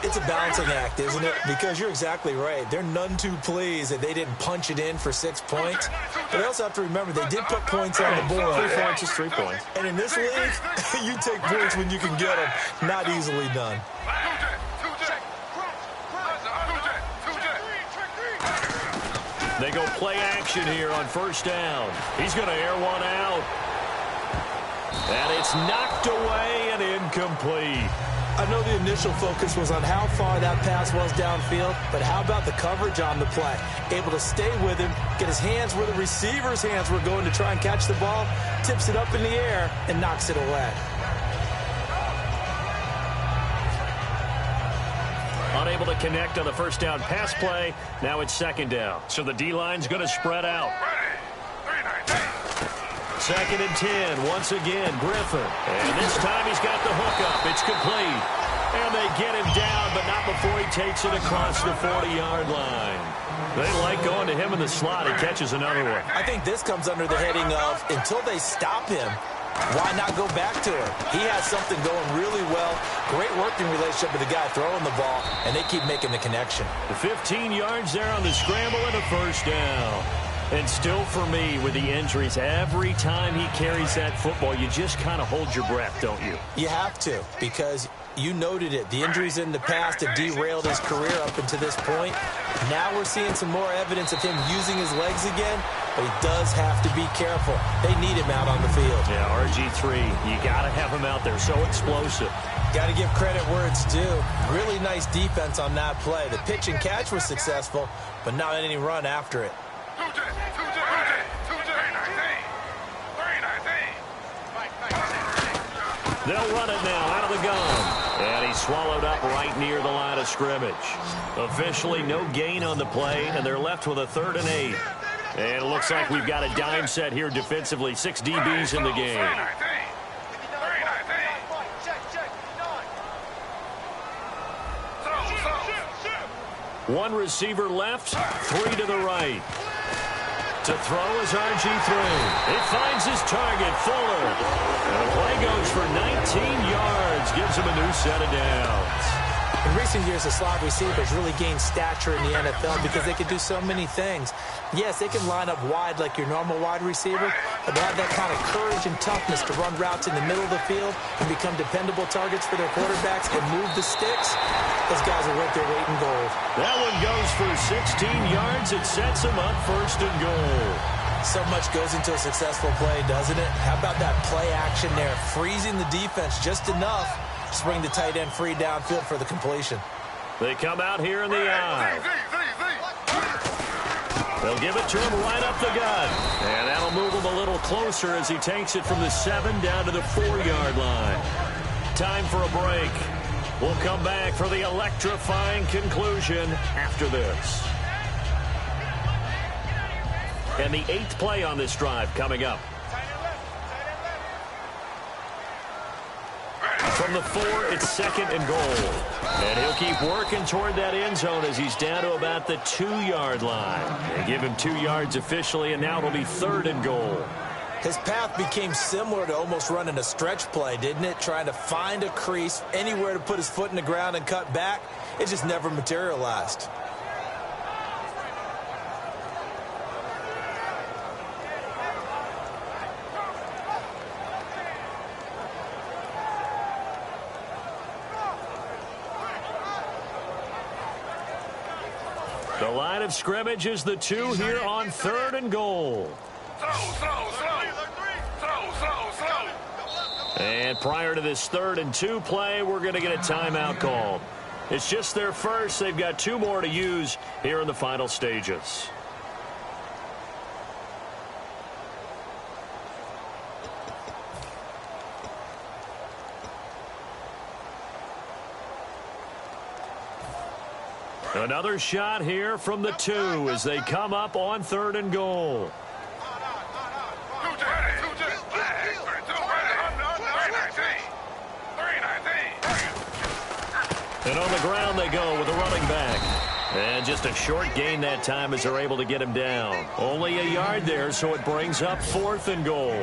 It's a balancing act, isn't it? Because you're exactly right. They're none too pleased that they didn't punch it in for 6 points. But they also have to remember they did put points on the board. 3 points is 3 points. And in this league, you take points when you can get them. Not easily done. They go play action here on 1st down. He's going to air one out. And it's knocked away and incomplete. I know the initial focus was on how far that pass was downfield, but how about the coverage on the play? Able to stay with him, get his hands where the receiver's hands were going to try and catch the ball, tips it up in the air, and knocks it away. Unable to connect on the 1st down pass play. Now it's 2nd down. So the D-line's going to spread out. 2nd and 10. Once again, Griffin. And this time he's got the hook up. It's complete. And they get him down, but not before he takes it across the 40-yard line. They like going to him in the slot. He catches another one. I think this comes under the heading of, until they stop him, Why not go back to it? He has something going really well. Great working relationship with the guy throwing the ball, and they keep making the connection. The 15 yards there on the scramble and a first down. And still for me, with the injuries, every time he carries that football, you just kind of hold your breath, don't you? You have to, because you noted it. The injuries in the past have derailed his career up until this point. Now we're seeing some more evidence of him using his legs again, but he does have to be careful. They need him out on the field. Yeah, RG3, you got to have him out there. So explosive. Got to give credit where it's due. Really nice defense on that play. The pitch and catch was successful, but not any run after it. They'll run it now out of the gun. And he's swallowed up right near the line of scrimmage. Officially no gain on the play, and they're left with a 3rd and 8. And it looks like we've got a dime set here defensively. 6 DBs in the game. One receiver left, 3 to the right. To throw is RG3. It finds his target, Fuller. And the play goes for 19 yards. Gives him a new set of downs. In recent years, the slot receivers really gained stature in the NFL because they can do so many things. Yes, they can line up wide like your normal wide receiver, but they have that kind of courage and toughness to run routes in the middle of the field and become dependable targets for their quarterbacks and move the sticks. Those guys are worth their weight in gold. That one goes for 16 yards. It sets them up 1st and goal. So much goes into a successful play, doesn't it? How about that play action there, freezing the defense just enough to bring the tight end free downfield for the completion. They come out here in the eye. They'll give it to him right up the gut. And that'll move him a little closer as he takes it from the 7 down to the 4-yard line. Time for a break. We'll come back for the electrifying conclusion after this. And the 8th play on this drive coming up. From the 4, it's 2nd and goal. And he'll keep working toward that end zone as he's down to about the 2-yard line. They give him 2 yards officially, and now it'll be 3rd and goal. His path became similar to almost running a stretch play, didn't it? Trying to find a crease, anywhere to put his foot in the ground and cut back. It just never materialized. The line of scrimmage is the 2 here on 3rd and goal. And prior to this 3rd and 2 play, we're going to get a timeout called. It's just their first. They've got 2 more to use here in the final stages. Another shot here from the 2 as they come up on 3rd and goal. And on the ground they go with a running back. And just a short gain that time as they're able to get him down. Only a yard there, so it brings up 4th and goal.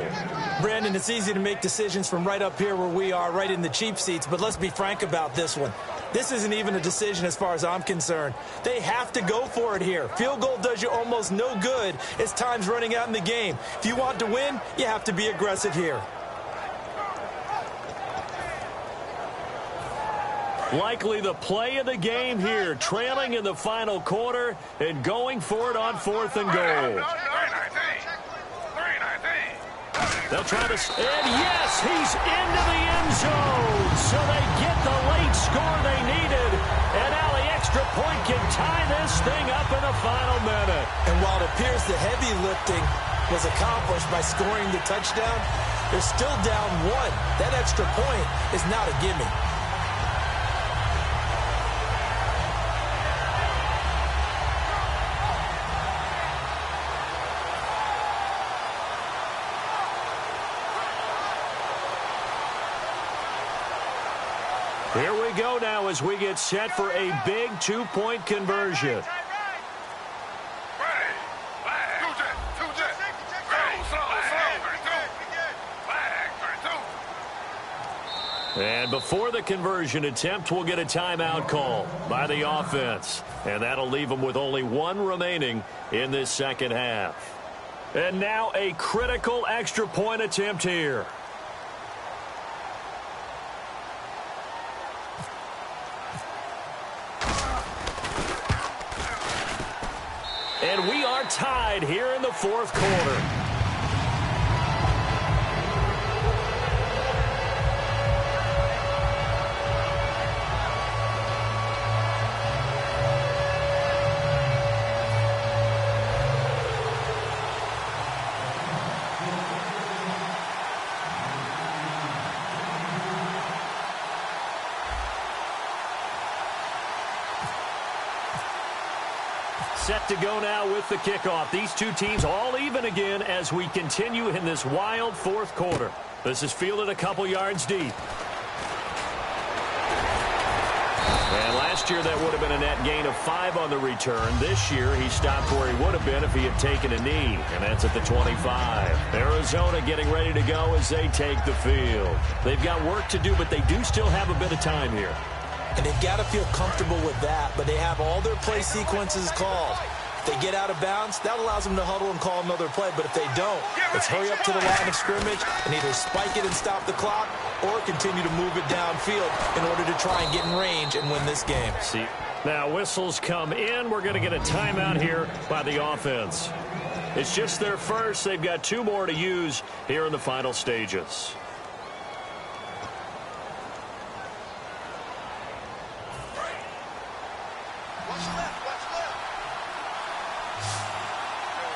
Brandon, it's easy to make decisions from right up here where we are, right in the cheap seats, but let's be frank about this one. This isn't even a decision as far as I'm concerned. They have to go for it here. Field goal does you almost no good as time's running out in the game. If you want to win, you have to be aggressive here. Likely the play of the game here, trailing in the final quarter and going for it on 4th and goal. They'll try to, and yes, he's into the end zone. So they get the late score they needed. And now the extra point can tie this thing up in the final minute. And while it appears the heavy lifting was accomplished by scoring the touchdown, they're still down 1. That extra point is not a gimme. Here we go now as we get set for a big 2-point conversion. And before the conversion attempt, we'll get a timeout call by the offense. And that'll leave them with only one remaining in this second half. And now a critical extra point attempt here. And we are tied here in the fourth quarter. Set to go now with the kickoff. These two teams all even again as we continue in this wild fourth quarter. This is fielded a couple yards deep. And last year that would have been a net gain of 5 on the return. This year he stopped where he would have been if he had taken a knee, and that's at the 25. Arizona getting ready to go as they take the field. They've got work to do, but they do still have a bit of time here. And they've got to feel comfortable with that, but they have all their play sequences called. If they get out of bounds, that allows them to huddle and call another play. But if they don't, let's hurry up to the line of scrimmage and either spike it and stop the clock or continue to move it downfield in order to try and get in range and win this game. See, now whistles come in. We're going to get a timeout here by the offense. It's just their first. They've got 2 more to use here in the final stages.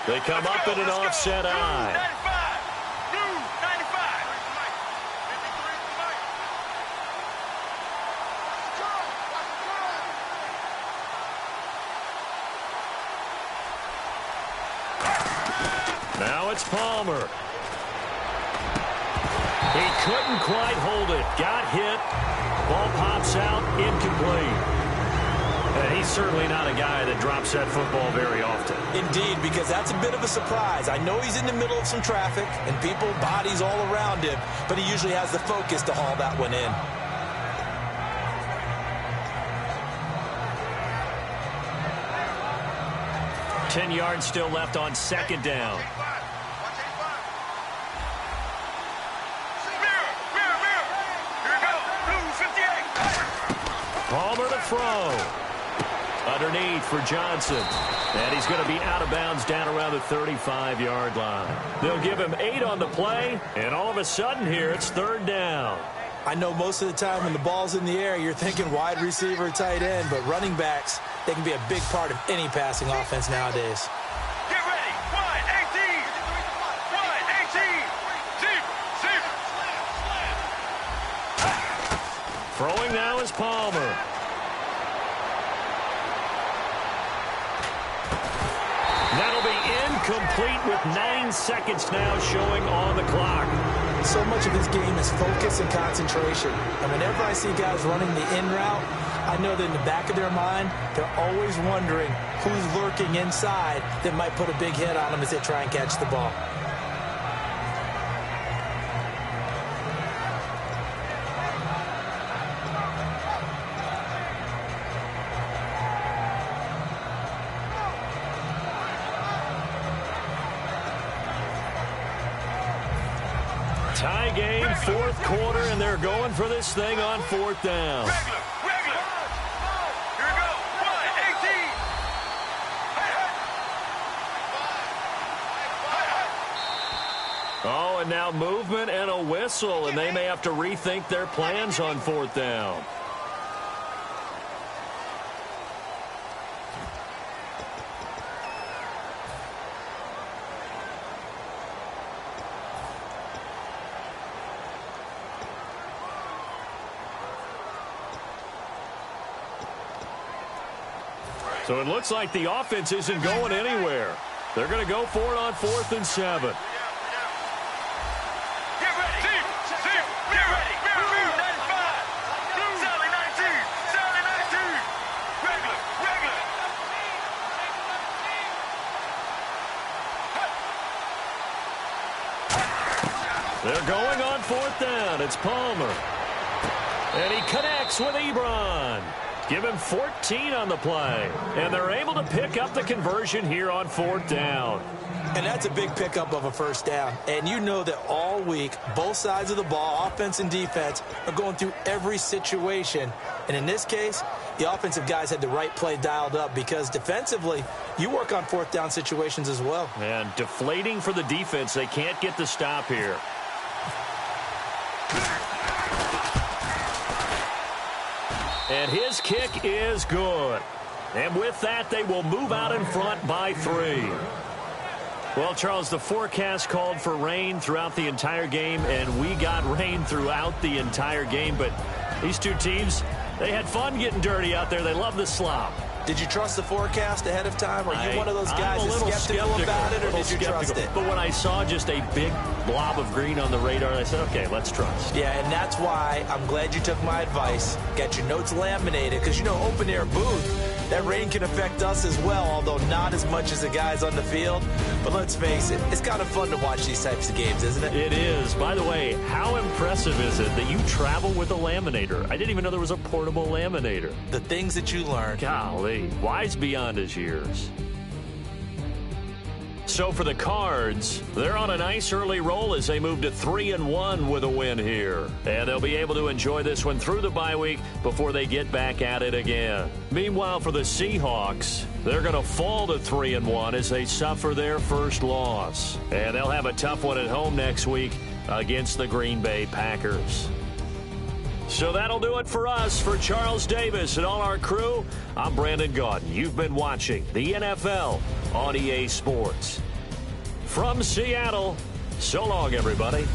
They come up in an offset eye. Blue 95. Now it's Palmer. He couldn't quite hold it. Got hit. Ball pops out. Incomplete. He's certainly not a guy that drops that football very often. Indeed, because that's a bit of a surprise. I know he's in the middle of some traffic and people, bodies all around him, but he usually has the focus to haul that one in. Ten yards still left on second down. Palmer to throw. Underneath for Johnson. And he's going to be out of bounds down around the 35-yard line. They'll give him 8 on the play, and all of a sudden here it's third down. I know most of the time when the ball's in the air, you're thinking wide receiver, tight end, but running backs, they can be a big part of any passing offense nowadays. Get ready. 1-18. 1-18. Throwing now is Palmer. That'll be incomplete with 9 seconds now showing on the clock. So much of his game is focus and concentration. And whenever I see guys running the in route, I know that in the back of their mind, they're always wondering who's lurking inside that might put a big hit on them as they try and catch the ball. Tie game, fourth quarter, and they're going for this thing on fourth down. Regular. Here we go. 1-18. Oh, and now movement and a whistle, and they may have to rethink their plans on fourth down. So it looks like the offense isn't going anywhere. They're going to go for it on 4th and 7. Get ready. Get ready. Blue 95. Blue Sally 19. Sally 19. Regular. They're going on 4th down. It's Palmer. And he connects with Ebron. Give him 14 on the play. And they're able to pick up the conversion here on 4th down. And that's a big pickup of a first down. And you know that all week, both sides of the ball, offense and defense, are going through every situation. And in this case, the offensive guys had the right play dialed up because defensively, you work on 4th down situations as well. And deflating for the defense. They can't get the stop here. And his kick is good. And with that, they will move out in front by 3. Well, Charles, the forecast called for rain throughout the entire game, and we got rain throughout the entire game. But these two teams, they had fun getting dirty out there. They love the slop. Did you trust the forecast ahead of time? Are you one of those guys that's skeptical about it, or did you trust it? But when I saw just a big blob of green on the radar, I said, okay, let's trust. Yeah, and that's why I'm glad you took my advice. Get your notes laminated, because, you know, open-air booth, that rain can affect us as well, although not as much as the guys on the field. But let's face it, it's kind of fun to watch these types of games, isn't it? It is. By the way, how impressive is it that you travel with a laminator? I didn't even know there was a portable laminator. The things that you learn. Golly, wise beyond his years. So for the Cards, they're on a nice early roll as they move to 3-1 with a win here. And they'll be able to enjoy this one through the bye week before they get back at it again. Meanwhile, for the Seahawks, they're going to fall to 3-1 as they suffer their first loss. And they'll have a tough one at home next week against the Green Bay Packers. So that'll do it for us. For Charles Davis and all our crew, I'm Brandon Gaudin. You've been watching the NFL on EA Sports. From Seattle, so long, everybody.